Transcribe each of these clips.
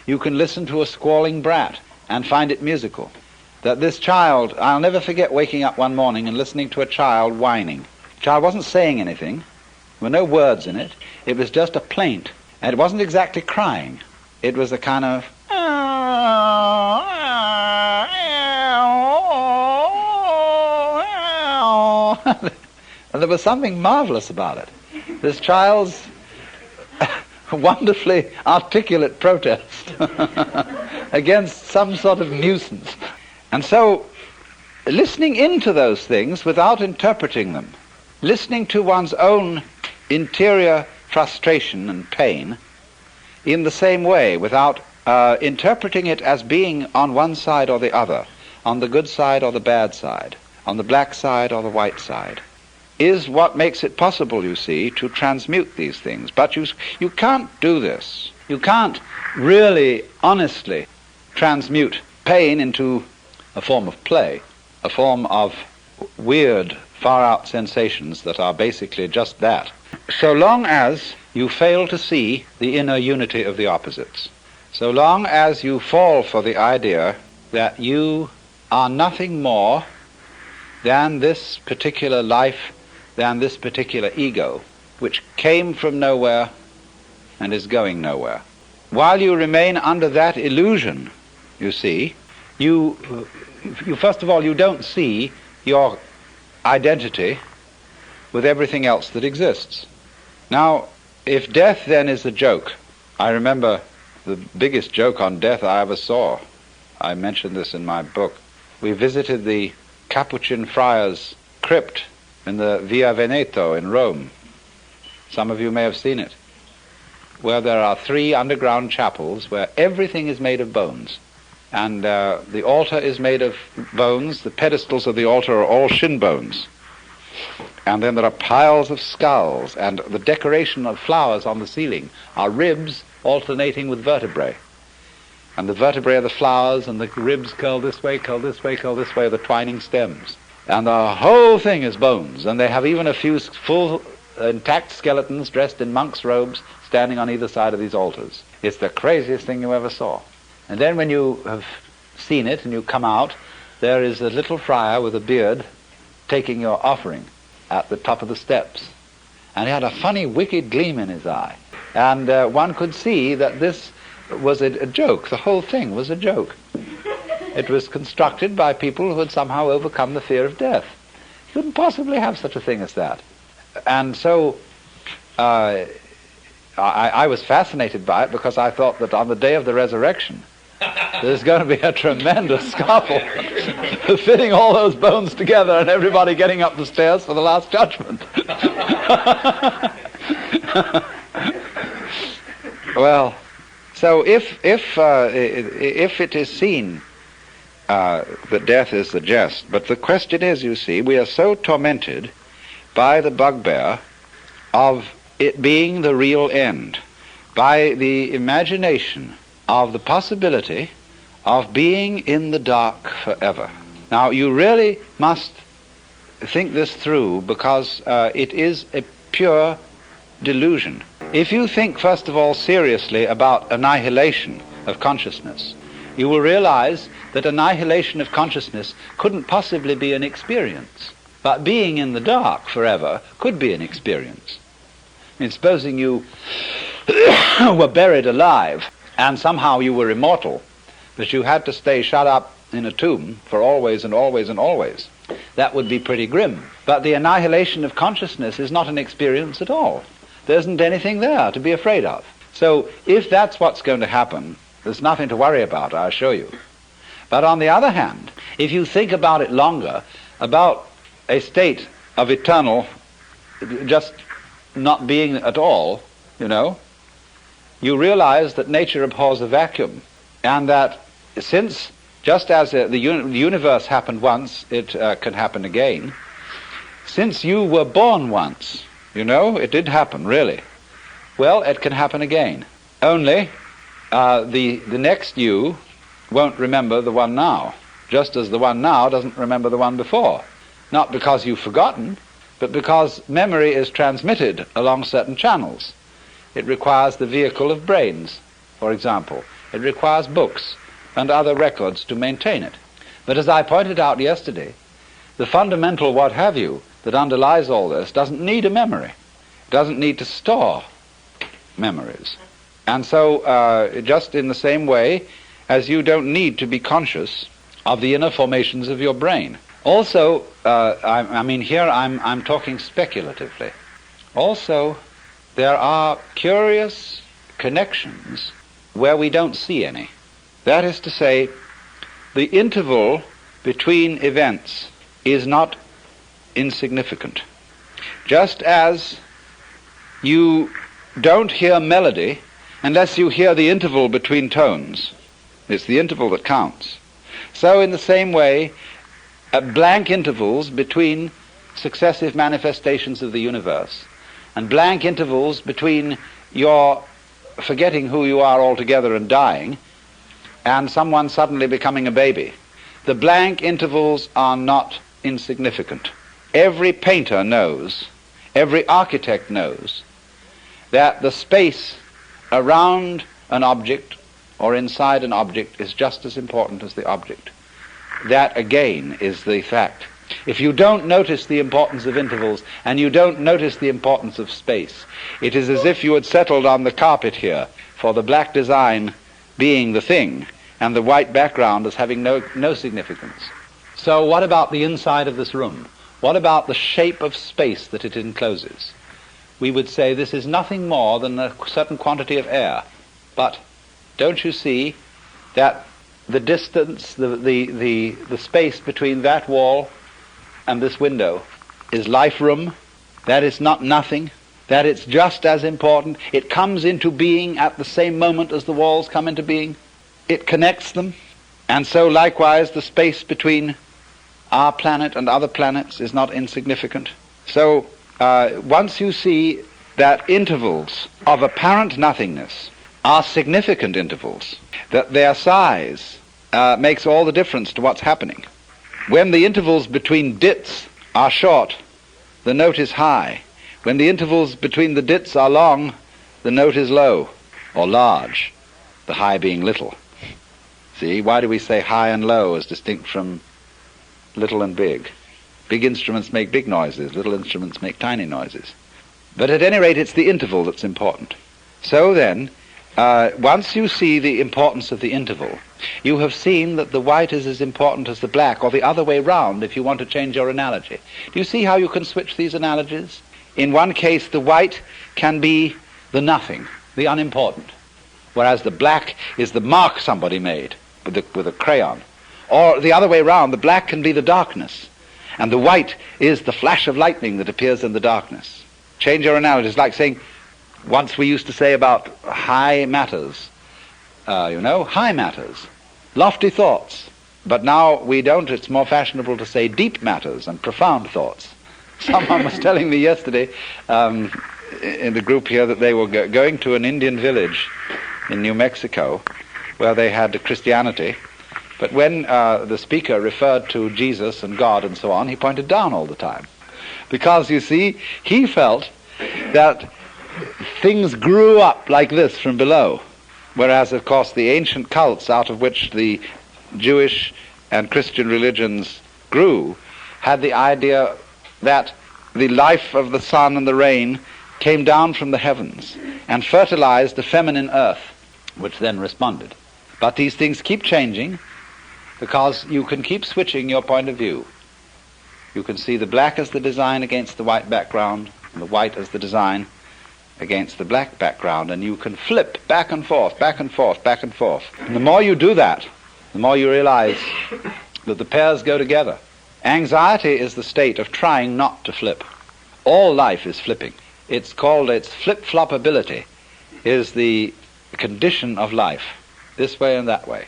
you can listen to a squalling brat and find it musical. That this child, I'll never forget waking up one morning and listening to a child whining. The child wasn't saying anything. There were no words in it. It was just a plaint. And it wasn't exactly crying. It was a kind of... And there was something marvelous about it. This child's wonderfully articulate protest against some sort of nuisance. And so, listening into those things without interpreting them, listening to one's own interior frustration and pain in the same way, without interpreting it as being on one side or the other, on the good side or the bad side, on the black side or the white side, is what makes it possible, you see, to transmute these things. But you can't do this. You can't really, honestly transmute pain into a form of play, a form of weird, far-out sensations that are basically just that, so long as you fail to see the inner unity of the opposites. So long as you fall for the idea that you are nothing more than this particular life, than this particular ego, which came from nowhere and is going nowhere. While you remain under that illusion, you see, you first of all, you don't see your identity with everything else that exists. Now, if death then is a joke, I remember the biggest joke on death I ever saw. I mentioned this in my book. We visited the Capuchin friars' crypt in the Via Veneto in Rome. Some of you may have seen it, where there are 3 underground chapels where everything is made of bones. And the altar is made of bones. The pedestals of the altar are all shin bones. And then there are piles of skulls, and the decoration of flowers on the ceiling are ribs alternating with vertebrae. And the vertebrae are the flowers, and the ribs curl this way, curl this way, curl this way, are the twining stems. And the whole thing is bones, and they have even a few full intact skeletons dressed in monks' robes standing on either side of these altars. It's the craziest thing you ever saw. And then when you have seen it and you come out, there is a little friar with a beard taking your offering at the top of the steps. And he had a funny, wicked gleam in his eye. And one could see that this was a joke. The whole thing was a joke. It was constructed by people who had somehow overcome the fear of death. You couldn't possibly have such a thing as that. And so I was fascinated by it, because I thought that on the day of the resurrection, there's going to be a tremendous scuffle fitting all those bones together and everybody getting up the stairs for the last judgment. Well, so if it is seen that death is the jest, but the question is, you see, we are so tormented by the bugbear of it being the real end, by the imagination of the possibility of being in the dark forever. Now, you really must think this through, because it is a pure delusion. If you think, first of all, seriously about annihilation of consciousness, you will realize that annihilation of consciousness couldn't possibly be an experience. But being in the dark forever could be an experience. I mean, supposing you were buried alive, and somehow you were immortal, but you had to stay shut up in a tomb for always and always and always. That would be pretty grim. But the annihilation of consciousness is not an experience at all. There isn't anything there to be afraid of. So if that's what's going to happen, there's nothing to worry about, I assure you. But on the other hand, if you think about it longer, about a state of eternal, just not being at all, you know, you realize that nature abhors a vacuum, and that since, just as the universe happened once, it can happen again, since you were born once, you know, it did happen, really, well, it can happen again. Only the next you won't remember the one now, just as the one now doesn't remember the one before. Not because you've forgotten, but because memory is transmitted along certain channels. It requires the vehicle of brains, for example. It requires books and other records to maintain it. But as I pointed out yesterday, the fundamental what have you that underlies all this doesn't need a memory. It doesn't need to store memories. And so just in the same way as you don't need to be conscious of the inner formations of your brain. Also, I mean here I'm talking speculatively. Also, there are curious connections where we don't see any. That is to say, the interval between events is not insignificant. Just as you don't hear melody unless you hear the interval between tones. It's the interval that counts. So in the same way, blank intervals between successive manifestations of the universe and blank intervals between your forgetting who you are altogether and dying and someone suddenly becoming a baby. The blank intervals are not insignificant. Every painter knows, every architect knows, that the space around an object or inside an object is just as important as the object. That, again, is the fact. If you don't notice the importance of intervals and you don't notice the importance of space, it is as if you had settled on the carpet here for the black design being the thing and the white background as having no significance. So what about the inside of this room? What about the shape of space that it encloses? We would say this is nothing more than a certain quantity of air. But don't you see that the distance, the space between that wall and this window is life room? That is not nothing. That it's just as important. It comes into being at the same moment as the walls come into being. It connects them. And so likewise the space between our planet and other planets is not insignificant. So once you see that intervals of apparent nothingness are significant intervals, that their size makes all the difference to what's happening. When the intervals between dits are short, the note is high. When the intervals between the dits are long, the note is low or large, the high being little. See, why do we say high and low as distinct from little and big? Big instruments make big noises, little instruments make tiny noises. But at any rate, it's the interval that's important. So then, once you see the importance of the interval, you have seen that the white is as important as the black, or the other way round if you want to change your analogy. Do you see how you can switch these analogies? In one case, the white can be the nothing, the unimportant, whereas the black is the mark somebody made with a crayon. Or the other way round, the black can be the darkness, and the white is the flash of lightning that appears in the darkness. Change your analogy. It's like saying, once we used to say about high matters, high matters, lofty thoughts. But now we don't. It's more fashionable to say deep matters and profound thoughts. Someone was telling me yesterday in the group here that they were going to an Indian village in New Mexico where they had Christianity. But when the speaker referred to Jesus and God and so on, he pointed down all the time. Because, you see, he felt that things grew up like this from below. Whereas, of course, the ancient cults out of which the Jewish and Christian religions grew had the idea that the life of the sun and the rain came down from the heavens and fertilized the feminine earth, which then responded. But these things keep changing because you can keep switching your point of view. You can see the black as the design against the white background, and the white as the design against the black background, and you can flip back and forth, back and forth, back and forth. And the more you do that, the more you realize that the pairs go together. Anxiety is the state of trying not to flip. All life is flipping. It's called its flip-flopability is the condition of life, this way and that way.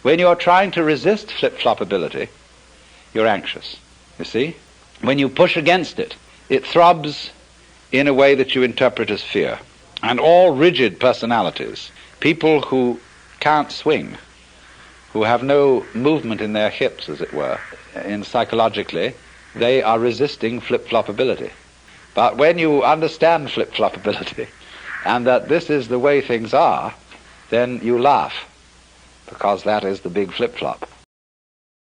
When you're trying to resist flip-flopability, you're anxious, you see? When you push against it, it throbs in a way that you interpret as fear. And all rigid personalities, people who can't swing, who have no movement in their hips, as it were, psychologically, they are resisting flip-flopability. But when you understand flip-flopability, and that this is the way things are, then you laugh, because that is the big flip-flop.